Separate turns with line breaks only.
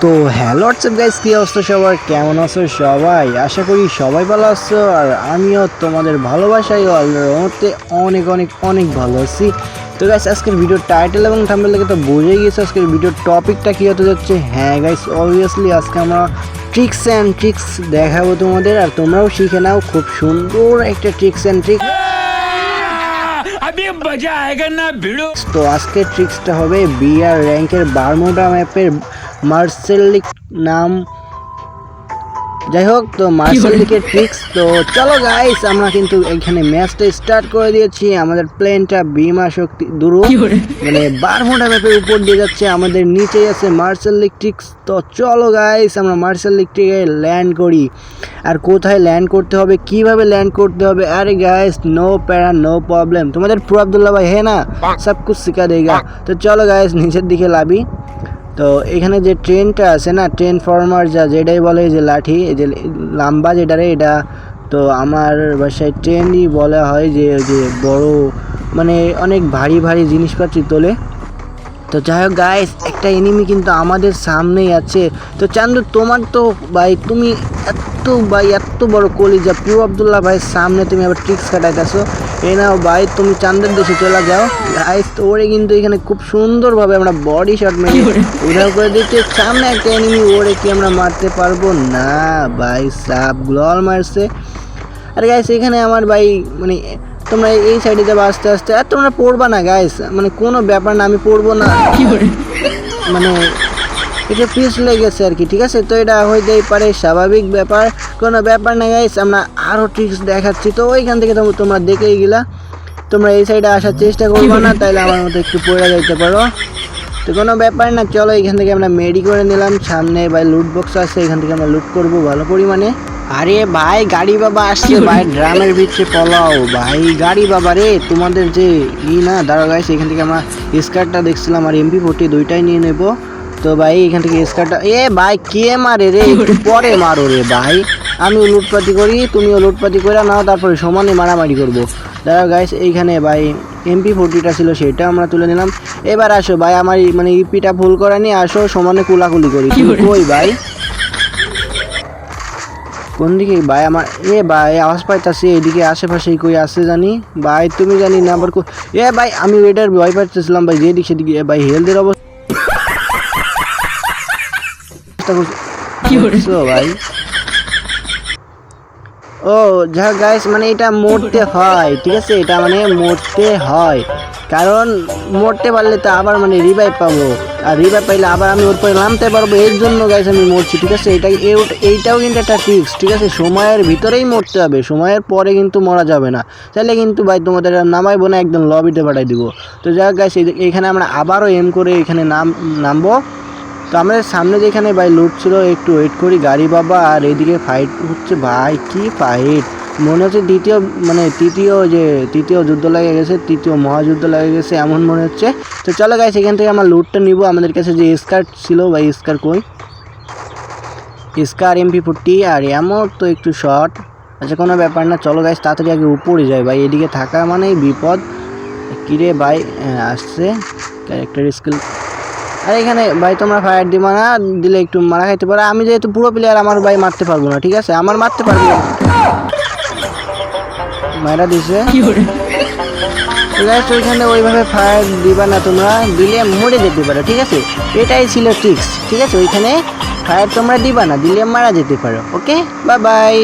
তো hello WhatsApp guys, কি অবস্থা সবার, কেমন আছো সবাই? আশা করি সবাই ভালো আছো আর আমিও তোমাদের ভালোবাসায় রহমতে অনেক অনেক অনেক ভালো আছি। তো গাইস, আজকের ভিডিওর টাইটেল এবং থাম্বনেল দেখে তো বুঝেই গেছো আজকের ভিডিওর টপিকটা কী হতে যাচ্ছে। হ্যাঁ গাইস, অবভিয়াসলি আজকে আমরা ট্রিক্স অ্যান্ড ট্রিক্স দেখাবো তোমাদের, আর তোমরাও শিখে নাও খুব সুন্দর একটা ট্রিক্স অ্যান্ড ট্রিক। তো আজকের ট্রিক্সটা হবে বিআর র্যাঙ্কের বারমুডা ম্যাপের মার্সেলিক নাম, যাই হোক। তো মার্সেলিকের ট্রিক্স। তো চলো গাইস, আমরা কিন্তু এখানে ম্যাচটা স্টার্ট করে দিয়েছি। আমাদের প্লেনটা বিমা শক্তি দুরু মানে বারমুডা ম্যাপের উপর দিয়ে যাচ্ছে, আমাদের নিচে আছে মার্সেলিক ট্রিক্স। তো চলো গাইস, আমরা মার্সেলিক ট্রিকে ল্যান্ড করি। আর কোথায় ল্যান্ড করতে হবে, কিভাবে ল্যান্ড করতে হবে, আরে গাইস নো প্যারা নো প্রবলেম, তোমাদের পুরো আব্দুল্লাহ ভাই হ্যাঁ না সব কিছু শিখা দেগা। তো চলো গাইস, নিচের দিকে লাভি। তো এখানে যে ট্রেনটা আছে না, ট্রেন ফর্মার যেটাই বলে, যে লাঠি এই যে লম্বা যেটারে, এটা তো আমার বাসায় ট্রেনই বলা হয়, যে বড় মানে অনেক ভারী ভারী জিনিসপত্র তোলে। তো যাই হোক গাইস, একটা এনিমি কিন্তু আমাদের সামনেই আছে। তো চান্দু, তোমার তো ভাই তুমি এত বড় কলিজা পিউ আব্দুল্লাহ ভাইয়ের সামনে তুমি আবার ট্রিক্স কাটাইতেছো। এই নাও ভাই, তুমি চান্দের দেশে চলে যাও গাইস। তো ওরে কিন্তু এখানে খুব সুন্দরভাবে আমরা বডি শট মেরে উধাও করে দিচ্ছি। সামনে একটা এনিমি, ওরে কি আমরা মারতে পারবো না ভাই? সাপ গ্লোয়াল মারছে। আর গাইস এখানে আমার ভাই মানে তোমরা এই সাইডে যাবো আস্তে আস্তে, আর তোমরা পড়বা না গাইস, মানে কোনো ব্যাপার না, আমি পড়বো না, মানে এটা পিস লেগেছে আর কি, ঠিক আছে। তো এটা হইতেই পারে, স্বাভাবিক ব্যাপার, কোনো ব্যাপার না গাইস। আমরা আরও ট্রিক্স দেখাচ্ছি, তো ওইখান থেকে তোমরা দেখেই গেলা। তোমরা এই সাইডে আসার চেষ্টা করবো না, তাইলে আমার মতো একটু পড়ে যাইতে পারো। তো কোনো ব্যাপার না, চলো এখান থেকে আমরা মেডি করে নিলাম। সামনে ভাই লুট বক্স আছে, এখান থেকে আমরা লুট করবো ভালো পরিমাণে। আরে ভাই গাড়ি বাবা আসছে ভাই, ড্রামের ভিতরে পলাও ভাই। গাড়ি বাবা রে, তোমাদের যে না দাঁড়া গাইস, এখান থেকে আমরা স্কার্টটা দেখছিলাম আর MP40 দুইটাই নিয়ে নেব। তো ভাই এখান থেকে স্কার্টটা, এ ভাই কে মারে রে, একটু পরে মারো রে ভাই, আমিও লুটপাতি করি তুমিও লুটপাতি করে নাও, তারপরে সমানে মারামারি করবো। দাঁড়া গাইস, এইখানে ভাই MP40টা ছিল, সেটা আমরা তুলে নিলাম। এবার আসো ভাই, আমার মানে ইপিটা ফুল করে নিয়ে আসো, সমানে কুলাকুলি করি। কই ভাই, কোন দিকে ভাই আমার? এ ভাই আওয়াজ পাইতাছি, এদিকে আশেপাশেই কই আছে জানি ভাই, তুমি জানি না আবার এ ভাই, আমি ওইটার ভয় পাইতেছিলাম ভাই, যেদিক সেদিকে ভাই হেলথের অবস্থা ভাই। ও যা গাইস, মানে এটা মরতে হয়, ঠিক আছে, এটা মানে মরতে হয়, কারণ মরতে পারলে তো আবার মানে রিভাইভ পাবো, আর রিভাইভ পাইলে আবার আমি ওর পরে নামতে পারবো, এর জন্য গাইস আমি মরছি, ঠিক আছে। এইটাও কিন্তু একটা ট্রিক্স, ঠিক আছে, সময়ের ভিতরেই মরতে হবে, সময়ের পরে কিন্তু মরা যাবে না, তাহলে কিন্তু ভাই তোমাদের নামাইবো না, একদম লবিতে পাঠাই দিব। তো যাই হোক গাইস, এইখানে আমরা আবারও এম করে এখানে নামবো। তো আমাদের সামনে যেখানে ভাই লুট ছিল, একটু ওয়েট করি গাড়ি বাবা। আর এদিকে ফাইট হচ্ছে ভাই, কি ফাইট, মনে হচ্ছে তৃতীয় যুদ্ধ লেগে গেছে, তৃতীয় মহাযুদ্ধ লেগে গেছে এমন মনে হচ্ছে। তো চলো গাইস, এখান থেকে আমরা লুটটা নিব। আমাদের কাছে যে স্কার্ট ছিল ভাই, স্কার কই, স্কার MP40 আর এমন তো একটু শর্ট, আচ্ছা কোনো ব্যাপার না। চলো গাইস, তাড়াতাড়ি আগে উপরে যায় ভাই, এদিকে থাকা মানেই বিপদ। কিরে ভাই আসছে ক্যারেক্টার স্কিল। আর এখানে ভাই তোমরা ফায়ার দিবা না, দিলে একটু মারা খাইতে পারো। আমি যেহেতু পুরো প্লেয়ার, আমার ভাই মারতে পারবো না, ঠিক আছে, আমার মারতে পারবো না, মারা দিছে। ওইখানে ওইভাবে ফায়ার দিবা না, তোমরা দিলে মরে যেতে পারো, ঠিক আছে, এটাই ছিল ট্রিক্স, ঠিক আছে। ওইখানে ফায়ার তোমরা দিবা না, দিলে মারা যেতে পারো। ওকে, বাই বাই।